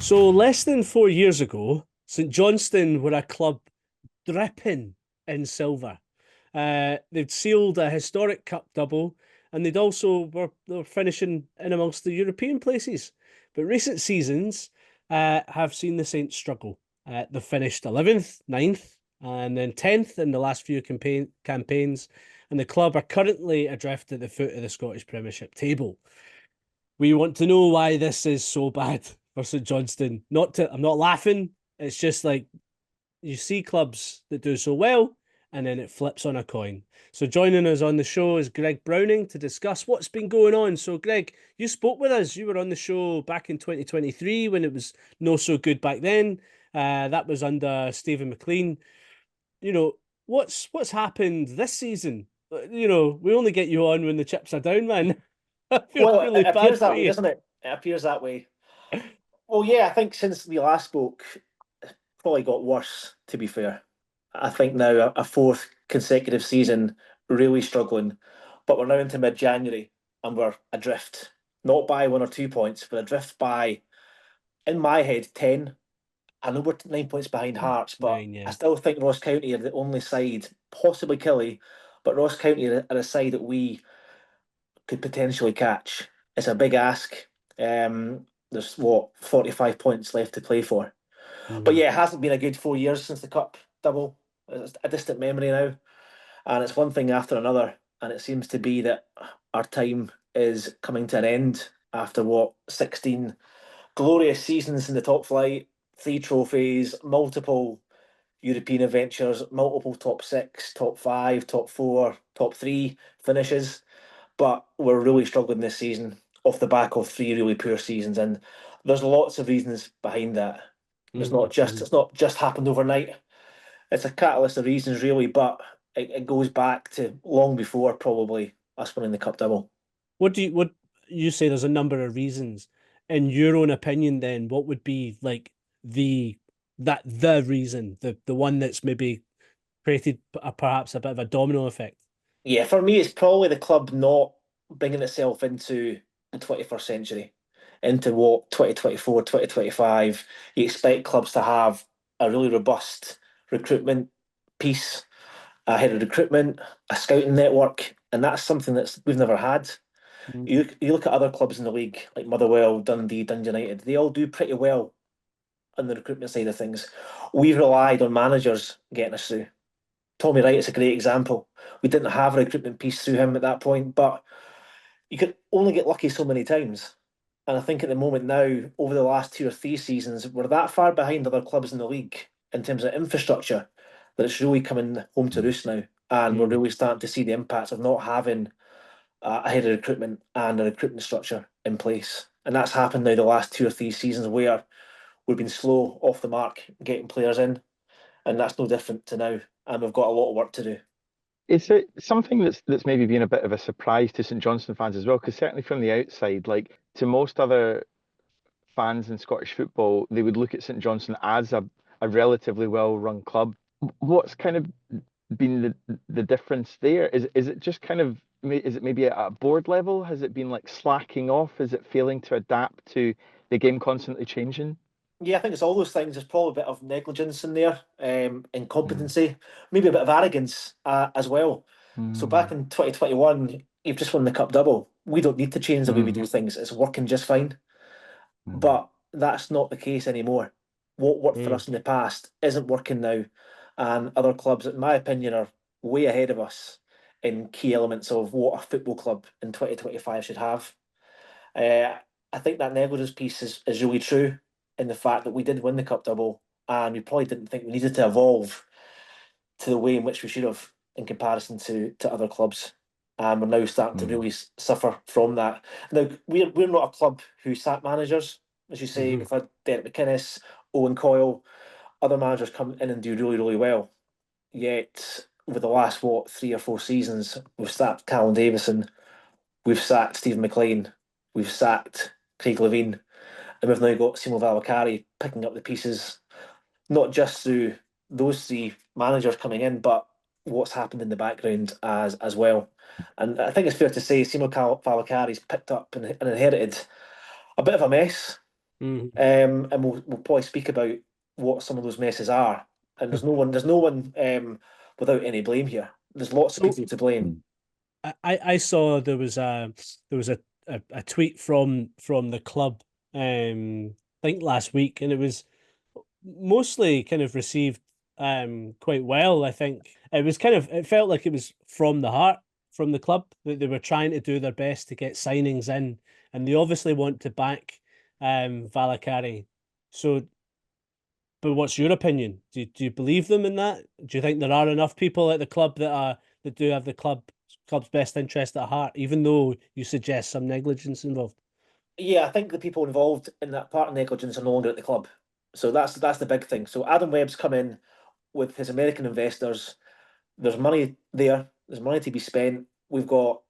So, less than 4 years ago, St Johnstone were a club dripping in silver. They'd sealed a historic cup double, and they were finishing in amongst the European places. But recent seasons have seen the Saints struggle. They've finished 11th, ninth, and then 10th in the last few campaigns, and the club are currently adrift at the foot of the Scottish Premiership table. We want to know why this is so bad for St Johnstone. I'm not laughing. It's just like you see clubs that do so well, and then it flips on a coin. So joining us on the show is Greg Browning to discuss what's been going on. So Greg, you spoke with us. You were on the show back in 2023 when it was no so good back then. That was under Stephen McLean. What's happened this season? We only get you on when the chips are down, man. I feel Well, it really bad appears for that way, you. doesn't it? It appears that way. Well, yeah, I think since we last spoke, it's probably got worse, to be fair. I think now a fourth consecutive season, really struggling. But we're now into mid-January and we're adrift. Not by 1 or 2 points, but adrift by, in my head, 10. I know we're 9 points behind Hearts, but Nine, I yeah. still think Ross County are the only side, possibly Killie, but Ross County are a side that we could potentially catch. It's a big ask. There's 45 points left to play for. But Mm. yeah, it hasn't been a good 4 years since the cup double. It's a distant memory now, and it's one thing after another. And it seems to be that our time is coming to an end after 16 glorious seasons in the top flight, three trophies, multiple European adventures, multiple top six, top five, top four, top three finishes, but we're really struggling this season off the back of three really poor seasons, and there's lots of reasons behind that. Hmm. Hmm. It's not just happened overnight. It's a catalyst of reasons really, but it goes back to long before probably us winning the cup double. What you say there's a number of reasons. In your own opinion, then, what would be like the the reason, the one that's maybe created perhaps a bit of a domino effect? Yeah, for me, it's probably the club not bringing itself into the 21st century, into what 2024, 2025. You expect clubs to have a really robust recruitment piece, a head of recruitment, a scouting network, and that's something that's we've never had. Mm. You look at other clubs in the league, like Motherwell, Dundee, Dundee United, they all do pretty well on the recruitment side of things. We've relied on managers getting us through. Tommy Wright's a great example. We didn't have a recruitment piece through him at that point, but you could only get lucky so many times. And I think at the moment now, over the last 2 or 3 seasons, we're that far behind other clubs in the league in terms of infrastructure that it's really coming home to roost now. And we're Mm. really starting to see the impacts of not having a head of recruitment and a recruitment structure in place. And that's happened now the last 2 or 3 seasons where we've been slow off the mark getting players in. And that's no different to now. And we've got a lot of work to do. Is it something that's maybe been a bit of a surprise to St Johnstone fans as well? Because certainly from the outside, like to most other fans in Scottish football, they would look at St Johnstone as a relatively well-run club. What's kind of been the difference there? Is it just kind of is it maybe at a board level? Has it been like slacking off? Is it failing to adapt to the game constantly changing? Yeah, I think it's all those things. There's probably a bit of negligence in there, Mm. incompetency, maybe a bit of arrogance as well. So back Mm. in 2021, you've just won the cup double. We don't need to change the way we Mm. do things. It's working just fine. Mm. But that's not the case anymore. What worked for Mm. us in the past isn't working now. And other clubs, in my opinion, are way ahead of us in key elements of what a football club in 2025 should have. Uh, I think that negligence piece is really true in the fact that we did win the cup double and we probably didn't think we needed to evolve to the way in which we should have in comparison to other clubs. And we're now starting to Mm. really suffer from that. Now, we're not a club who sack managers. As you say, Hmm. we've had Derek McInnes, Owen Coyle, other managers come in and do really, really well. Yet, over the last, 3 or 4 seasons, we've sacked Callum Davison, we've sacked Stephen McLean, we've sacked Craig Levine, and we've now got Simo Valakari picking up the pieces, not just through those three managers coming in, but what's happened in the background as well. And I think it's fair to say Simo Valakari's picked up and inherited a bit of a mess And we'll probably speak about what some of those messes are. And there's no one without any blame here. There's lots of So people to blame. I saw there was a tweet from the club I think last week, and it was mostly kind of received quite well. I think it felt like it was from the heart from the club that they were trying to do their best to get signings in, and they obviously want to back Valakari. So, but what's your opinion? Do you believe them in that? Do you think there are enough people at the club that do have the club's best interest at heart, even though you suggest some negligence involved? Yeah, I think the people involved in that part of negligence are no longer at the club. So that's the big thing. So Adam Webb's come in with his American investors. There's money there. There's money to be spent. We've got,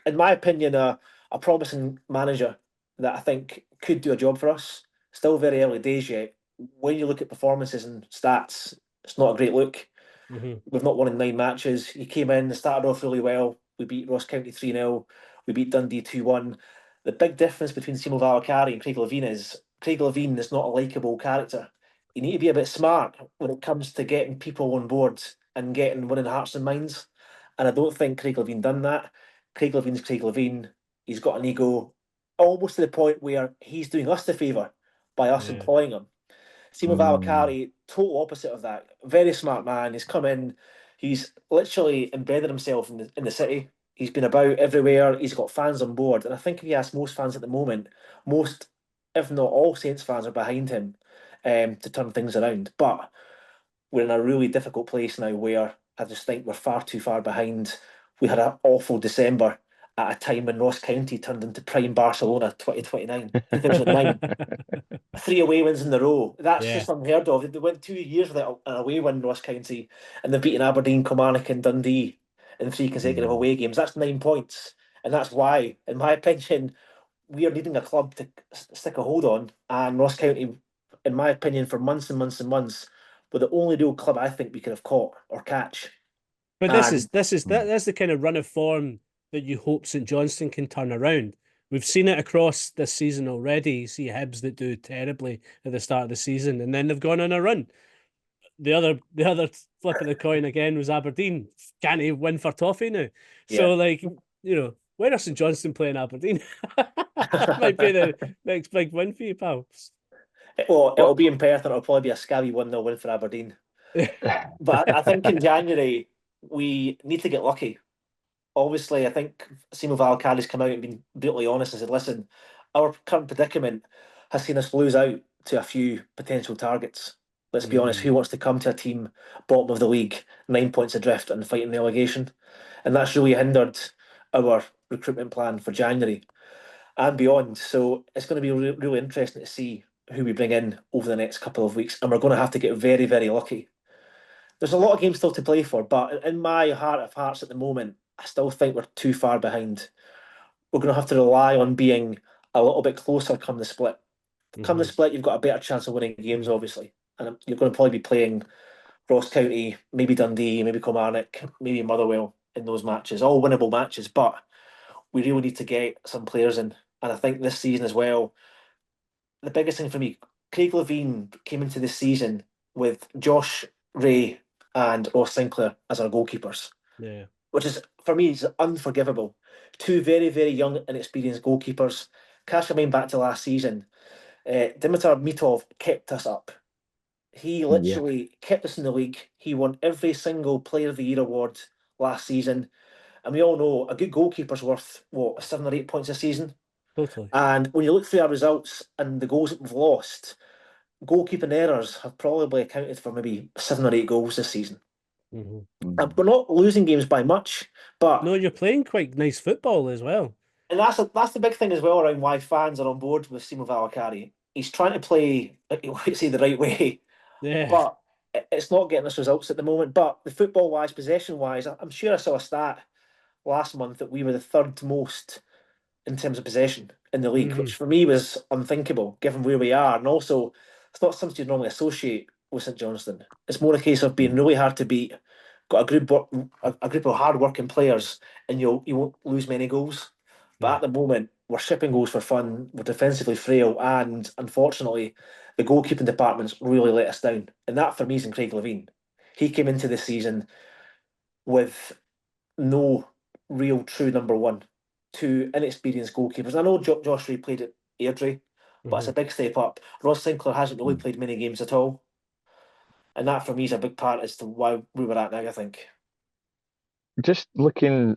in my opinion, a promising manager that I think could do a job for us. Still very early days yet. When you look at performances and stats, it's not a great look. We've not won in 9 matches. He came in, started off really well. We beat Ross County 3-0. We beat Dundee 2-1. The big difference between Simo Valakari and Craig Levein is Craig Levein is not a likeable character. You need to be a bit smart when it comes to getting people on board and getting winning hearts and minds. And I don't think Craig Levein done that. Craig Levein's Craig Levein. He's got an ego almost to the point where he's doing us the favour by us Yeah. employing him. Simo Valakari, total opposite of that. Very smart man. He's come in. He's literally embedded himself in the city. He's been about everywhere. He's got fans on board. And I think if you ask most fans at the moment, most, if not all Saints fans are behind him to turn things around. But we're in a really difficult place now where I just think we're far too far behind. We had an awful December at a time when Ross County turned into prime Barcelona 2009. 3 away wins in a row. That's Yeah. just unheard of. They went 2 years without an away win, Ross County, and they've beaten Aberdeen, Kilmarnock, and Dundee in 3 consecutive away games. That's 9 points. And that's why, in my opinion, we are needing a club to stick a hold on. And Ross County, in my opinion, for months and months and months, were the only real club I think we could have caught or catch. But And that's the kind of run of form that you hope St Johnstone can turn around. We've seen it across this season already. You see Hibs that do terribly at the start of the season, and then they've gone on a run. The other flip of the coin again was Aberdeen. Can't he win for toffee now? So when are St Johnstone playing Aberdeen? That might be the next big win for you, pal. well, it'll be in Perth and it'll probably be a scabby 1-0 win for Aberdeen. But I think in January, we need to get lucky. Obviously, I think Simo Valakari's come out and been brutally honest and said, listen, our current predicament has seen us lose out to a few potential targets. Let's be honest, who wants to come to a team bottom of the league, 9 points adrift and fighting relegation? And that's really hindered our recruitment plan for January and beyond. So it's going to be really interesting to see who we bring in over the next couple of weeks. And we're going to have to get very, very lucky. There's a lot of games still to play for, but in my heart of hearts at the moment, I still think we're too far behind. We're going to have to rely on being a little bit closer come the split. Come the split, you've got a better chance of winning games, obviously. And you're going to probably be playing Ross County, maybe Dundee, maybe Kilmarnock, maybe Motherwell in those matches. All winnable matches, but we really need to get some players in. And I think this season as well, the biggest thing for me, Craig Levein came into this season with Josh Ray and Ross Sinclair as our goalkeepers. Yeah. Which is, for me, is unforgivable. Two very, very young, inexperienced goalkeepers. Cast your mind back to last season. Dimitar Mitov kept us up. He literally kept us in the league. He won every single Player of the Year award last season. And we all know a good goalkeeper's worth, 7 or 8 points a season? Totally. And when you look through our results and the goals that we've lost, goalkeeping errors have probably accounted for maybe 7 or 8 goals this season. And we're not losing games by much, but no, you're playing quite nice football as well. And that's the big thing as well around why fans are on board with Simo Valakari. He's trying to play, say, the right way, Yeah. but it's not getting us results at the moment. But the football-wise, possession-wise, I'm sure I saw a stat last month that we were the third most in terms of possession in the league, which for me was unthinkable given where we are. And also, it's not something you normally associate with St Johnstone. It's more a case of being really hard to beat, got a group of hard-working players, and you won't lose many goals. But at the moment, we're shipping goals for fun, we're defensively frail, and unfortunately, the goalkeeping department's really let us down. And that for me is in Craig Levein. He came into this season with no real true number one, two inexperienced goalkeepers. I know Josh Ray played at Airdrie, but it's a big step up. Ross Sinclair hasn't really played many games at all. And that for me is a big part as to why we were at now, I think. Just looking,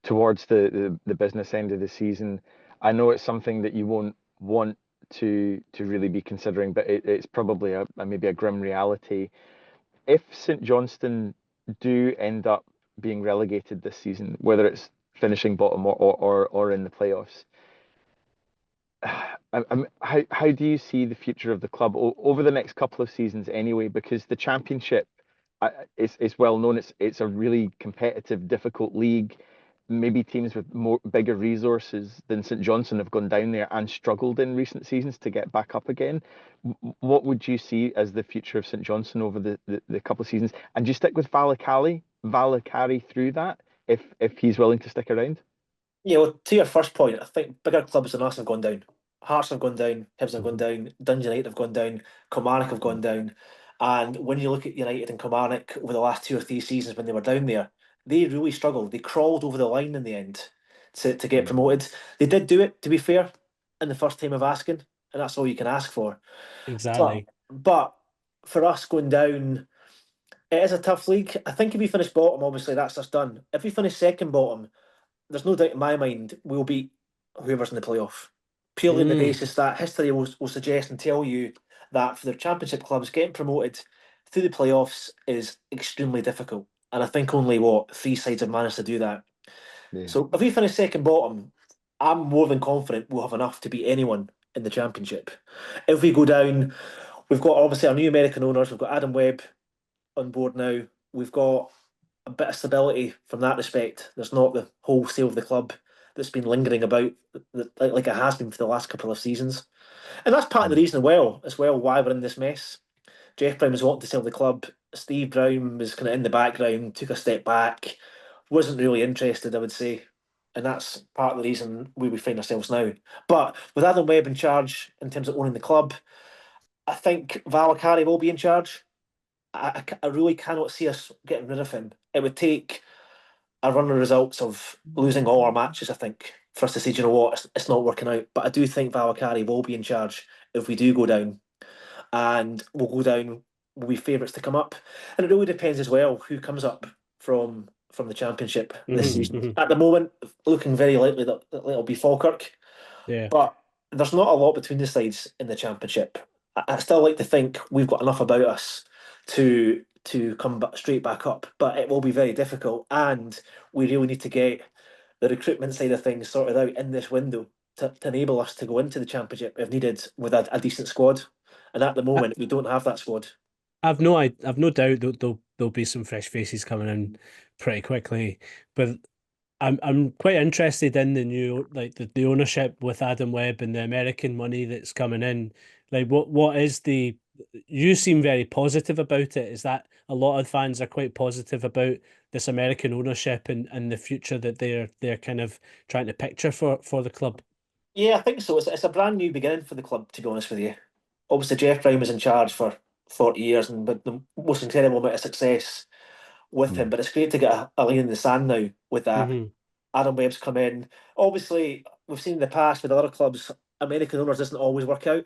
towards the business end of the season, I know it's something that you won't want to really be considering, but it's probably maybe a grim reality. If St Johnstone do end up being relegated this season, whether it's finishing bottom or in the playoffs, how do you see the future of the club over the next couple of seasons anyway? Because the Championship is well known. It's a really competitive, difficult league. Maybe teams with bigger resources than St Johnstone have gone down there and struggled in recent seasons to get back up again. What would you see as the future of St Johnstone over the couple of seasons? And do you stick with Valakari through that if he's willing to stick around? Yeah, well, to your first point, I think bigger clubs than us have gone down. Hearts have gone down, Hibs have gone down, Dundee United have gone down, Kilmarnock have gone down. And when you look at United and Kilmarnock over the last 2 or 3 seasons when they were down there, they really struggled. They crawled over the line in the end to get promoted. They did do it, to be fair, in the first time of asking, and that's all you can ask for. Exactly. But for us going down, it is a tough league. I think if we finish bottom, obviously that's us done. If we finish second bottom, there's no doubt in my mind we'll beat whoever's in the playoff. Purely on the basis that history will suggest and tell you that for the Championship clubs, getting promoted through the playoffs is extremely difficult. And I think only, 3 sides have managed to do that. Yeah. So if we finish second bottom, I'm more than confident we'll have enough to beat anyone in the Championship. If we go down, we've got obviously our new American owners, we've got Adam Webb on board now. We've got a bit of stability from that respect. There's not the wholesale of the club that's been lingering about like it has been for the last couple of seasons. And that's part of the reason as well why we're in this mess. Jeff Brown was wanting to sell the club. Steve Brown was kind of in the background, took a step back, wasn't really interested, I would say. And that's part of the reason where we find ourselves now. But with Adam Webb in charge in terms of owning the club, I think Valakari will be in charge. I really cannot see us getting rid of him. It would take a run of results of losing all our matches, I think, for us to say, "Do you know what, it's not working out." But I do think Valakari will be in charge if we do go down. And we'll go down, we'll be favourites to come up. And it really depends as well who comes up from the Championship this season. At the moment, looking very likely that it'll be Falkirk. Yeah. But there's not a lot between the sides in the Championship. I still like to think we've got enough about us to come straight back up, but it will be very difficult, and we really need to get the recruitment side of things sorted out in this window to enable us to go into the Championship if needed with a decent squad. And at the moment, we don't have that squad. I've no doubt that there'll be some fresh faces coming in pretty quickly, but I'm quite interested in the new, like the ownership with Adam Webb and the American money that's coming in. Like what is you seem very positive about it. Is that a lot of fans are quite positive about this American ownership and the future that they're kind of trying to picture for the club? Yeah, I think so. It's a brand new beginning for the club, to be honest with you. Obviously, Jeff Brown was in charge for 40 years and with the most incredible amount of success with him. But it's great to get a line in the sand now with that. Adam Webb's come in. Obviously, we've seen in the past with other clubs, American owners doesn't always work out.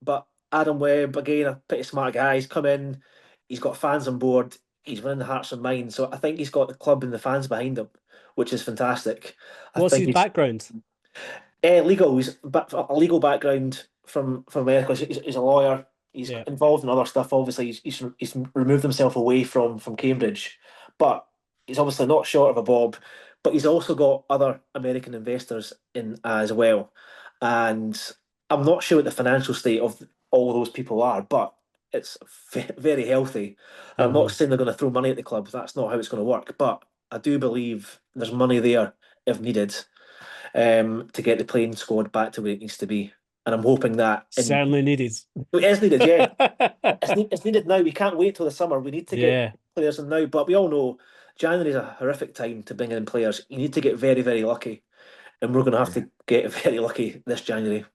But Adam Webb, again, a pretty smart guy. He's come in, he's got fans on board, he's winning the hearts and minds. So I think he's got the club and the fans behind him, which is fantastic. What's his background? Legal. He's a legal background from America. He's a lawyer. He's involved in other stuff. Obviously, he's removed himself away from Cambridge, but he's obviously not short of a bob. But he's also got other American investors in as well, and I'm not sure what the financial state of all those people are, but it's very healthy. I'm not saying they're going to throw money at the club. That's not how it's going to work. But I do believe there's money there if needed to get the playing squad back to where it needs to be. And I'm hoping that certainly needed. It is needed, yeah. It's needed now. We can't wait till the summer. We need to get players in now. But we all know January is a horrific time to bring in players. You need to get very, very lucky. and we're going to have to get very lucky this January.